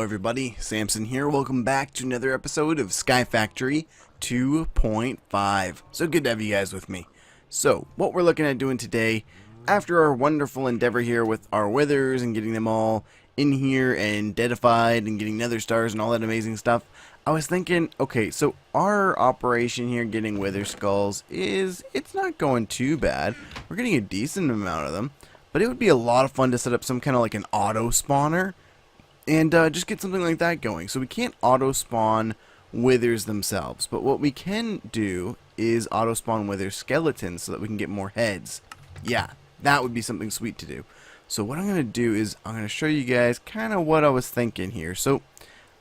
everybody, Samson here. Welcome back to another episode of Sky Factory 2.5. So good to have you guys with me. So, what we're looking at doing today, after our wonderful endeavor here with our withers and getting them all in here and deadified and getting nether stars and all that amazing stuff, I was thinking, okay, so our operation here getting wither skulls it's not going too bad. We're getting a decent amount of them, but it would be a lot of fun to set up some kind of like an auto spawner and just get something like that going. So we can't auto spawn withers themselves, but what we can do is auto spawn wither skeletons so that we can get more heads. Yeah, that would be something sweet to do. So what I'm going to do is I'm going to show you guys kind of what I was thinking here. So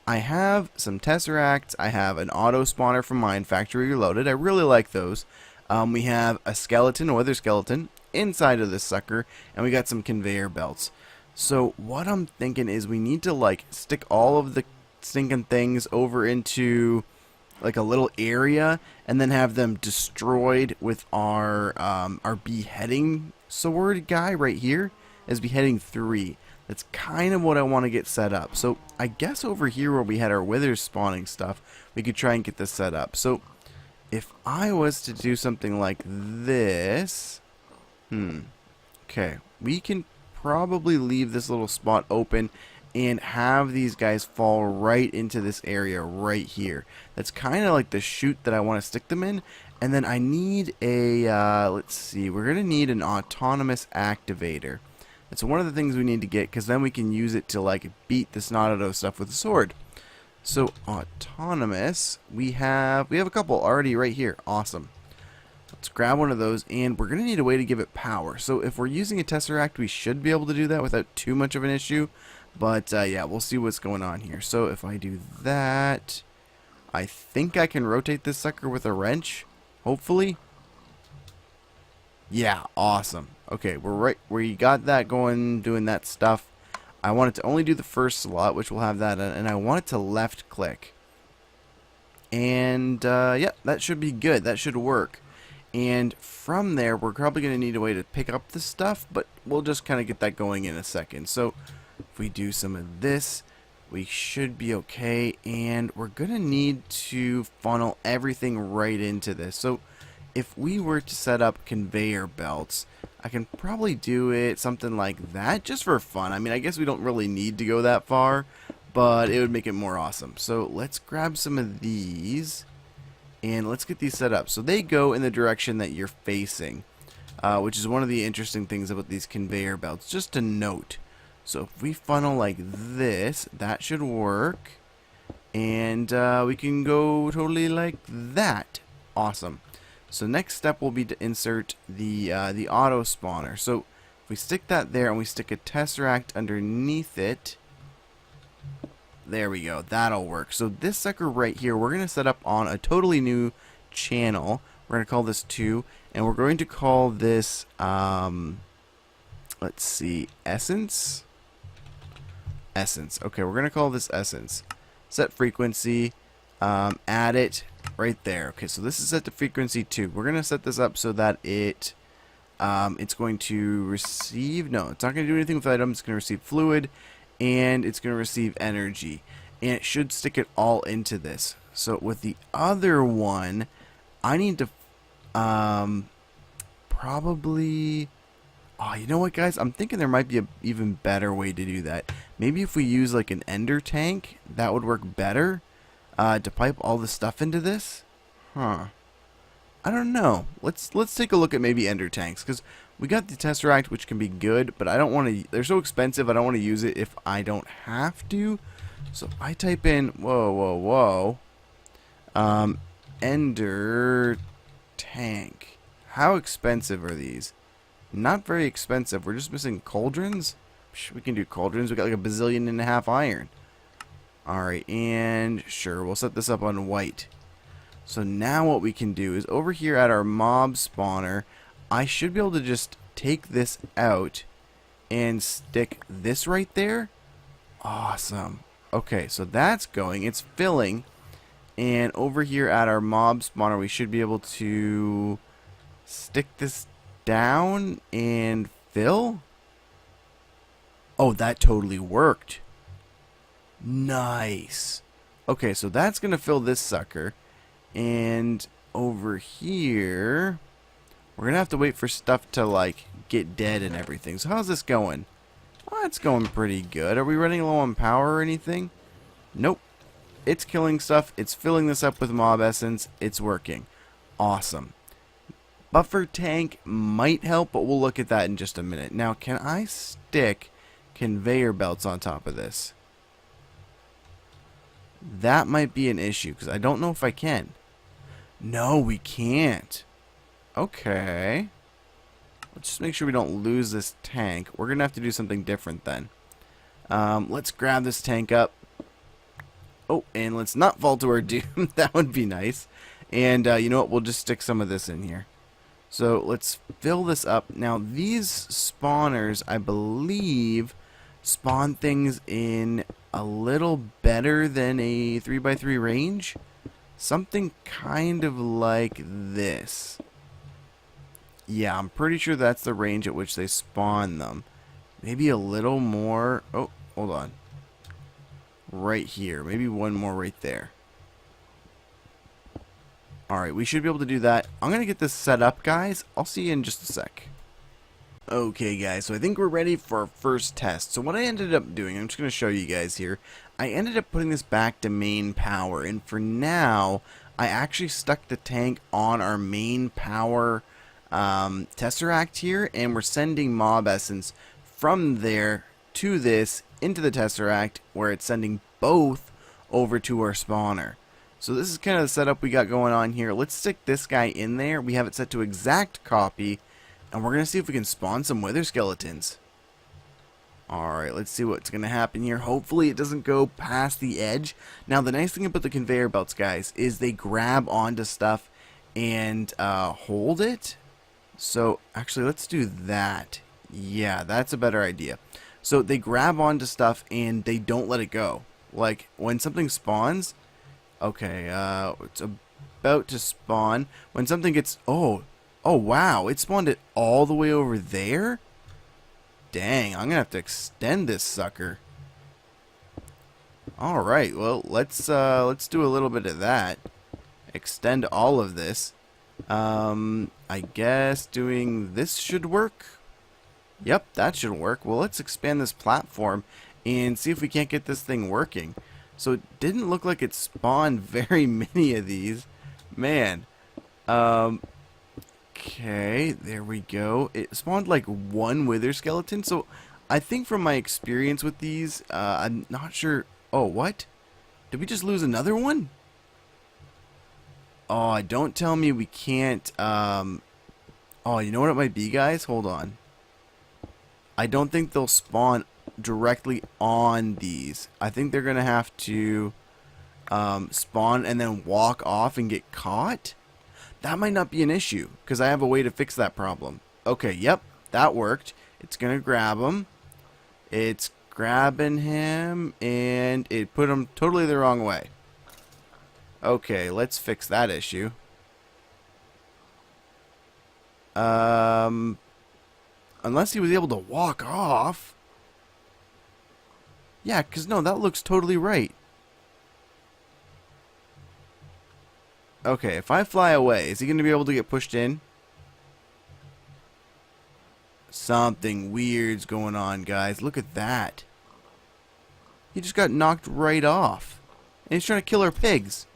I have some tesseracts, I have an auto spawner from Mine Factory Reloaded. I really like those. We have a skeleton, a wither skeleton, inside of this sucker, and we got some conveyor belts. So what I'm thinking is we need to like stick all of the stinking things over into like a little area and then have them destroyed with our beheading sword guy right here as beheading 3. That's kind of what I want to get set up. So I guess over here where we had our withers spawning stuff, we could try and get this set up. So if I was to do something like this, okay, we can probably leave this little spot open and have these guys fall right into this area right here. That's kind of like the chute that I want to stick them in. And then I need a, let's see, we're going to need an autonomous activator. That's one of the things we need to get, because then we can use it to like beat the Snotado stuff with a sword. So autonomous, we have a couple already right here. Awesome. Let's grab one of those, and we're going to need a way to give it power. So if we're using a Tesseract, we should be able to do that without too much of an issue. But yeah, we'll see what's going on here. So if I do that, I think I can rotate this sucker with a wrench, hopefully. Yeah, awesome. Okay, we're right where you got that going, doing that stuff. I want it to only do the first slot, which will have that, and I want it to left click. And yeah, that should be good. That should work. And from there, we're probably going to need a way to pick up the stuff, but we'll just kind of get that going in a second. So if we do some of this, we should be okay. And we're going to need to funnel everything right into this. So if we were to set up conveyor belts, I can probably do it something like that just for fun. I mean, I guess we don't really need to go that far, but it would make it more awesome. So let's grab some of these. And let's get these set up. So they go in the direction that you're facing, which is one of the interesting things about these conveyor belts, just a note. So if we funnel like this, that should work. And we can go totally like that. Awesome. So next step will be to insert the auto spawner. So if we stick that there and we stick a tesseract underneath it, there we go. That'll work. So this sucker right here, we're going to set up on a totally new channel. We're going to call this 2. And we're going to call this, let's see, Essence? Essence. Okay, we're going to call this Essence. Set frequency. Add it right there. Okay, so this is set to frequency 2. We're going to set this up so that it's going to receive, no, it's not going to do anything with items. It's going to receive fluid. And it's going to receive energy, and it should stick it all into this. So with the other one, I need to probably, oh, you know what, guys, I'm thinking there might be an even better way to do that. Maybe if we use like an ender tank, that would work better to pipe all the stuff into this. I don't know. Let's take a look at maybe ender tanks, because we got the Tesseract, which can be good, but I don't want to. They're so expensive. I don't want to use it if I don't have to. So I type in ender tank. How expensive are these? Not very expensive. We're just missing cauldrons. We can do cauldrons. We got like a bazillion and a half iron. All right, and sure, we'll set this up on white. So now what we can do is over here at our mob spawner, I should be able to just take this out and stick this right there. Awesome. Okay, so that's going. It's filling. And over here at our mob spawner, we should be able to stick this down and fill. Oh, that totally worked. Nice. Okay, so that's going to fill this sucker. And over here, we're going to have to wait for stuff to, like, get dead and everything. So how's this going? Oh, it's going pretty good. Are we running low on power or anything? Nope. It's killing stuff. It's filling this up with mob essence. It's working. Awesome. Buffer tank might help, but we'll look at that in just a minute. Now, can I stick conveyor belts on top of this? That might be an issue, because I don't know if I can. No, we can't. Okay. Let's just make sure we don't lose this tank. We're going to have to do something different then. Let's grab this tank up. Oh, and let's not fall to our doom. That would be nice. And you know what? We'll just stick some of this in here. So let's fill this up. Now, these spawners, I believe, spawn things in a little better than a 3x3 range. Something kind of like this. Yeah, I'm pretty sure that's the range at which they spawn them. Maybe a little more. Oh, hold on. Right here. Maybe one more right there. Alright, we should be able to do that. I'm going to get this set up, guys. I'll see you in just a sec. Okay, guys, so I think we're ready for our first test. So what I ended up doing, I'm just going to show you guys here. I ended up putting this back to main power. And for now, I actually stuck the tank on our main power Tesseract here. And we're sending mob essence from there to this into the Tesseract, where it's sending both over to our spawner. So this is kind of the setup we got going on here. Let's stick this guy in there. We have it set to exact copy. And we're going to see if we can spawn some wither skeletons. Alright, let's see what's going to happen here. Hopefully it doesn't go past the edge. Now the nice thing about the conveyor belts, guys, is they grab onto stuff and hold it. So actually let's do that. Yeah, that's a better idea. So they grab onto stuff and they don't let it go. Like when something spawns... Okay, it's about to spawn. When something gets... Oh, wow. It spawned it all the way over there? Dang, I'm going to have to extend this sucker. Alright, well, let's do a little bit of that. Extend all of this. I guess doing this should work. Yep, that should work. Well, let's expand this platform and see if we can't get this thing working. So it didn't look like it spawned very many of these. Man. Okay, there we go. It spawned like one wither skeleton. So I think from my experience with these, I'm not sure. Oh, what? Did we just lose another one? Oh, don't tell me we can't. Oh, you know what it might be, guys? Hold on. I don't think they'll spawn directly on these. I think they're gonna have to spawn and then walk off and get caught. That might not be an issue because I have a way to fix that problem. Okay, yep, that worked. It's gonna grab him. It's grabbing him and it put him totally the wrong way. Okay, let's fix that issue. Unless he was able to walk off. Yeah, because no, that looks totally right. Okay, if I fly away, is he going to be able to get pushed in? Something weird's going on, guys. Look at that. He just got knocked right off. And he's trying to kill our pigs.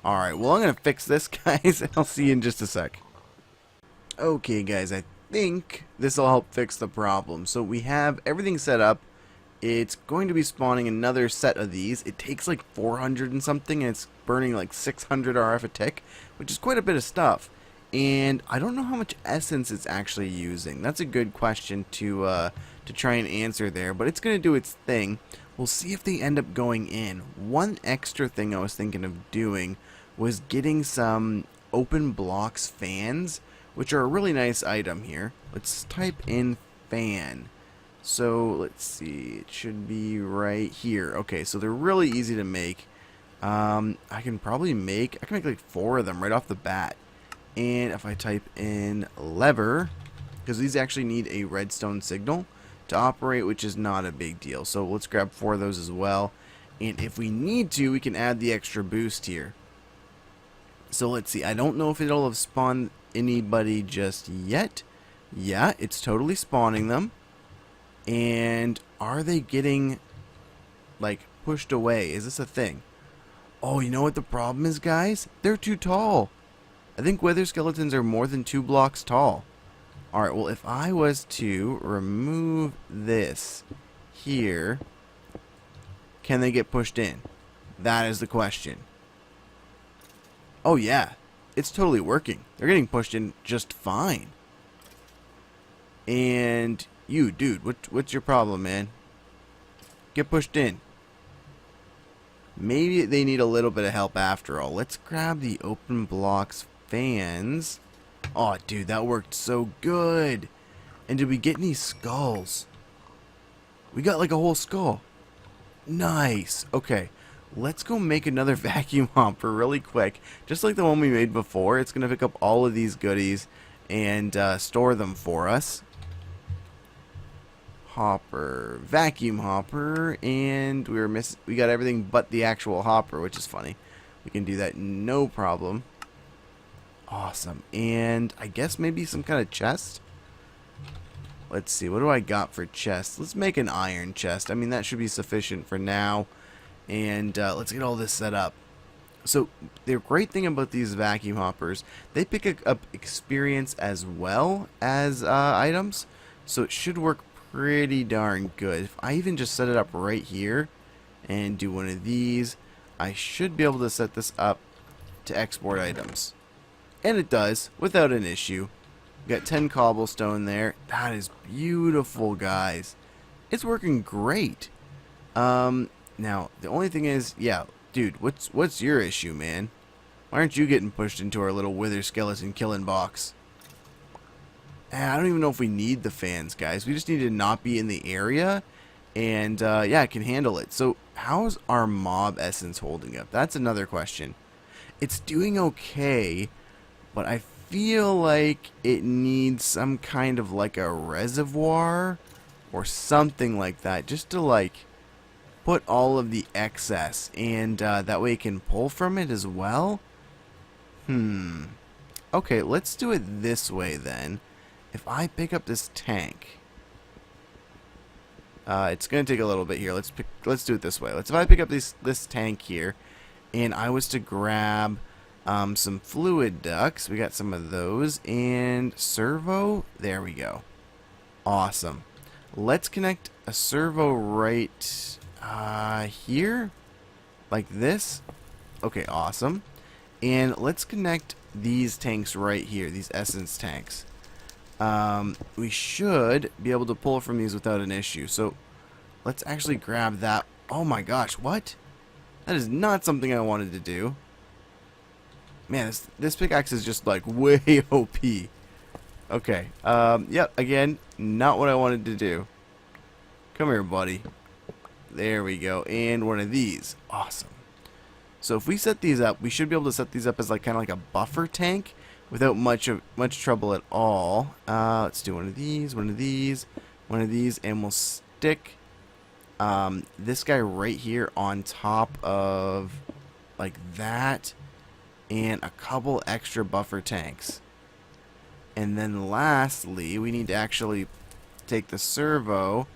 Alright, well, I'm going to fix this, guys, and I'll see you in just a sec. Okay, guys, I think this will help fix the problem. So we have everything set up. It's going to be spawning another set of these. It takes like 400 and something, and it's burning like 600 RF a tick, which is quite a bit of stuff. And I don't know how much essence it's actually using. That's a good question to try and answer there, but it's going to do its thing. We'll see if they end up going in. One extra thing I was thinking of doing was getting some open blocks fans, which are a really nice item here. Let's type in fan. So let's see, it should be right here. Okay, so they're really easy to make. I can make like 4 of them right off the bat. And if I type in lever, because these actually need a redstone signal to operate, which is not a big deal. So let's grab 4 of those as well. And if we need to, we can add the extra boost here. So let's see. I don't know if it'll have spawned anybody just yet. Yeah, it's totally spawning them. And are they getting, like, pushed away? Is this a thing? Oh, you know what the problem is, guys? They're too tall. I think wither skeletons are more than 2 blocks tall. Alright, well, if I was to remove this here, can they get pushed in? That is the question. Oh, yeah. It's totally working. They're getting pushed in just fine. And you, dude, what's your problem, man? Get pushed in. Maybe they need a little bit of help after all. Let's grab the open blocks fans. Oh, dude, that worked so good. And did we get any skulls? We got like a whole skull. Nice. Okay, let's go make another vacuum hopper really quick. Just like the one we made before. It's going to pick up all of these goodies and store them for us. Hopper, vacuum hopper, and we got everything but the actual hopper, which is funny. We can do that no problem. Awesome. And I guess maybe some kind of chest. Let's see, what do I got for chests? Let's make an iron chest. I mean, that should be sufficient for now. And let's get all this set up. So the great thing about these vacuum hoppers, they pick up experience as well as items, so it should work pretty darn good. If I even just set it up right here and do one of these, I should be able to set this up to export items. And it does, without an issue. We got 10 cobblestone there. That is beautiful, guys. It's working great. Now, the only thing is, yeah, dude, what's your issue, man? Why aren't you getting pushed into our little wither skeleton killing box? I don't even know if we need the fans, guys. We just need to not be in the area. And, yeah, it can handle it. So, how's our mob essence holding up? That's another question. It's doing okay, but I feel like it needs some kind of, like, a reservoir or something like that. Just to, like, put all of the excess. And, that way it can pull from it as well. Okay, let's do it this way, then. If I pick up this tank, it's gonna take a little bit here. Let's do it this way. If I pick up this tank here, and I was to grab some fluid ducts, we got some of those, and servo. There we go. Awesome. Let's connect a servo right here, like this. Okay, awesome. And let's connect these tanks right here. These essence tanks. We should be able to pull from these without an issue. So let's actually grab that. Oh my gosh, what? That is not something I wanted to do. Man, this pickaxe is just like way OP. Okay. Yep, again, not what I wanted to do. Come here, buddy. There we go. And one of these. Awesome. So if we set these up, we should be able to set these up as like kind of like a buffer tank without much trouble at all. Let's do one of these, one of these, one of these, and we'll stick this guy right here on top of like that, and a couple extra buffer tanks. And then lastly, we need to actually take the servo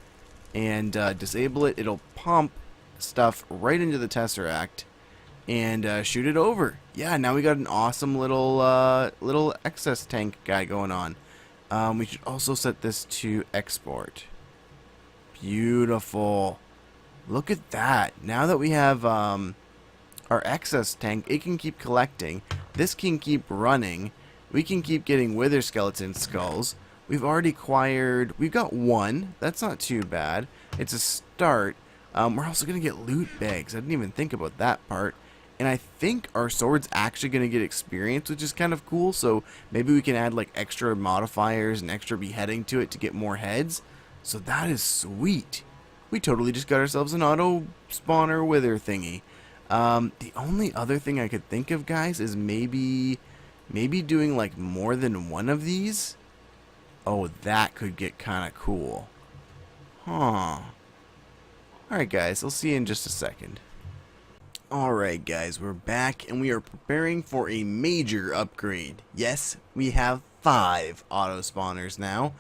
and disable it. It'll pump stuff right into the Tesseract and shoot it over. Yeah, now we got an awesome little excess tank guy going on. We should also set this to export. Beautiful. Look at that. Now that we have our excess tank, it can keep collecting. This can keep running. We can keep getting wither skeleton skulls. We've already acquired, we've got one. That's not too bad. It's a start. We're also going to get loot bags. I didn't even think about that part. And I think our sword's actually going to get experience, which is kind of cool. So maybe we can add like extra modifiers and extra beheading to it to get more heads. So that is sweet. We totally just got ourselves an auto spawner wither thingy. The only other thing I could think of, guys, is maybe doing like more than one of these. Oh, that could get kind of cool. Huh. Alright, guys, I'll see you in just a second. Alright guys, we're back and we are preparing for a major upgrade. Yes, we have 5 auto spawners now,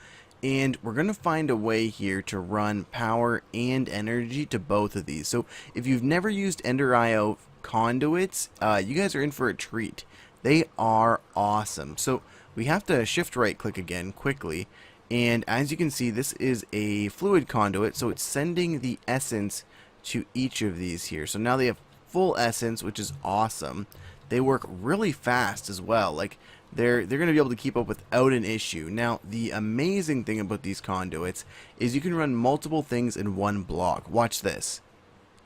and we're going to find a way here to run power and energy to both of these. So if you've never used Ender IO conduits, you guys are in for a treat. They are awesome. So we have to shift right click again quickly, and as you can see, this is a fluid conduit, so it's sending the essence to each of these here. So now they have full essence, which is awesome. They work really fast as well. Like they're going to be able to keep up without an issue. Now the amazing thing about these conduits is you can run multiple things in one block. Watch this.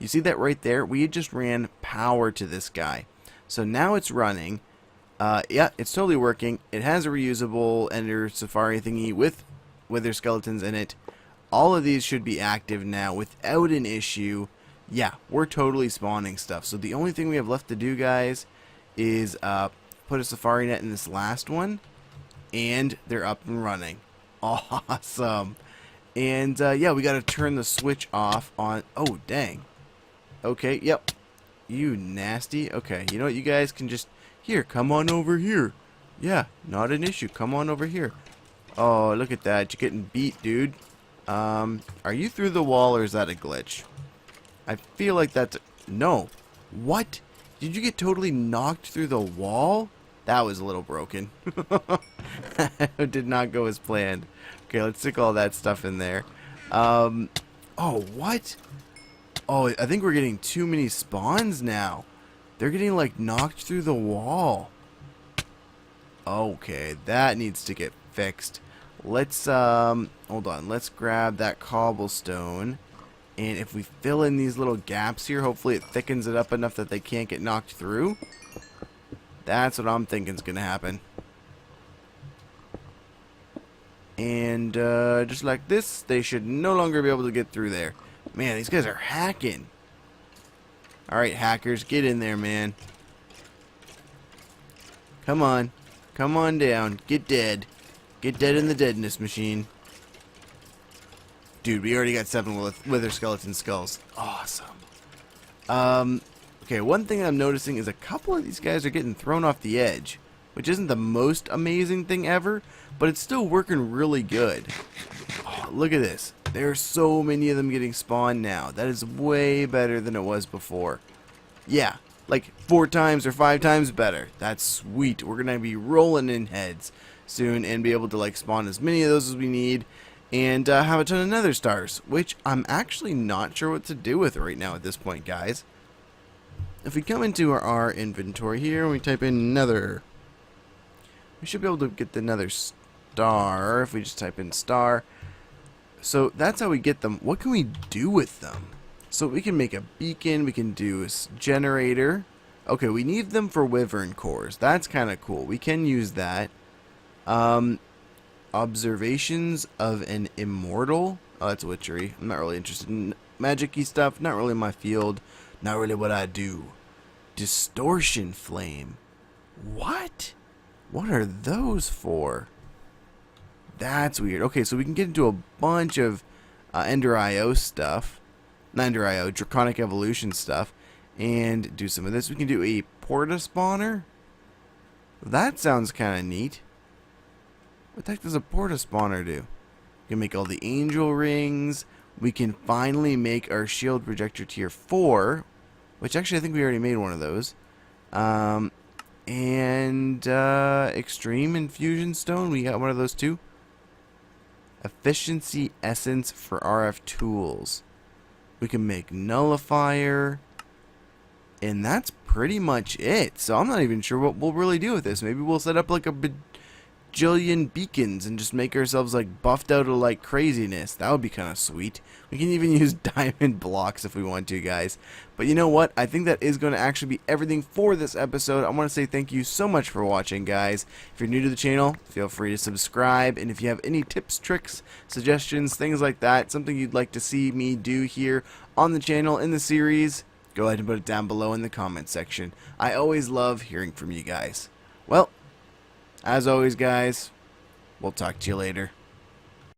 You see that right there? We just ran power to this guy. So now it's running. Yeah, it's totally working. It has a reusable Ender Safari thingy with wither skeletons in it. All of these should be active now without an issue. Yeah, we're totally spawning stuff. So the only thing we have left to do, guys, is put a safari net in this last one, and they're up and running. Awesome. And yeah, we got to turn the switch off on. Oh, dang. Okay, yep. You nasty. Okay, you know what? You guys can just here. Come on over here. Yeah, not an issue. Come on over here. Oh, look at that. You're getting beat, dude. Are you through the wall or is that a glitch? I feel like that's... No. What? Did you get totally knocked through the wall? That was a little broken. It did not go as planned. Okay, let's stick all that stuff in there. Oh, what? Oh, I think we're getting too many spawns now. They're getting, like, knocked through the wall. Okay, that needs to get fixed. Let's, hold on. Let's grab that cobblestone. And if we fill in these little gaps here, hopefully it thickens it up enough that they can't get knocked through. That's what I'm thinking is going to happen. And just like this, they should no longer be able to get through there. Man, these guys are hacking. Alright, hackers, get in there, man. Come on. Come on down. Get dead. Get dead in the deadness machine. Dude, we already got 7 wither skeleton skulls. Awesome. Okay, one thing I'm noticing is a couple of these guys are getting thrown off the edge, which isn't the most amazing thing ever, but it's still working really good. Oh, look at this. There are so many of them getting spawned now. That is way better than it was before. Yeah, like 4 times or 5 times better. That's sweet. We're going to be rolling in heads soon and be able to like spawn as many of those as we need. And have a ton of nether stars, which I'm actually not sure what to do with right now at this point, guys. If we come into our inventory here and we type in nether, we should be able to get the nether star if we just type in star. So that's how we get them. What can we do with them? So we can make a beacon, we can do a generator. Okay, we need them for wyvern cores. That's kind of cool. We can use that. Observations of an immortal. Oh, that's witchery. I'm not really interested in magic-y stuff. Not really my field. Not really what I do. Distortion flame. What? What are those for? That's weird. Okay, so we can get into a bunch of Ender IO stuff. Not Ender IO, Draconic Evolution stuff. And do some of this. We can do a porta spawner. That sounds kind of neat. What the heck does a porta spawner do? We can make all the angel rings. We can finally make our shield projector tier 4, which actually I think we already made one of those. Extreme infusion stone. We got one of those too. Efficiency essence for RF tools. We can make nullifier. And that's pretty much it. So I'm not even sure what we'll really do with this. Maybe we'll set up like a bajillion beacons and just make ourselves like buffed out of like craziness. That would be kind of sweet. We can even use diamond blocks if we want to, guys. But you know what? I think that is going to actually be everything for this episode. I want to say thank you so much for watching, guys. If you're new to the channel, feel free to subscribe. And if you have any tips, tricks, suggestions, things like that, something you'd like to see me do here on the channel in the series, go ahead and put it down below in the comment section. I always love hearing from you guys. Well, as always, guys, we'll talk to you later.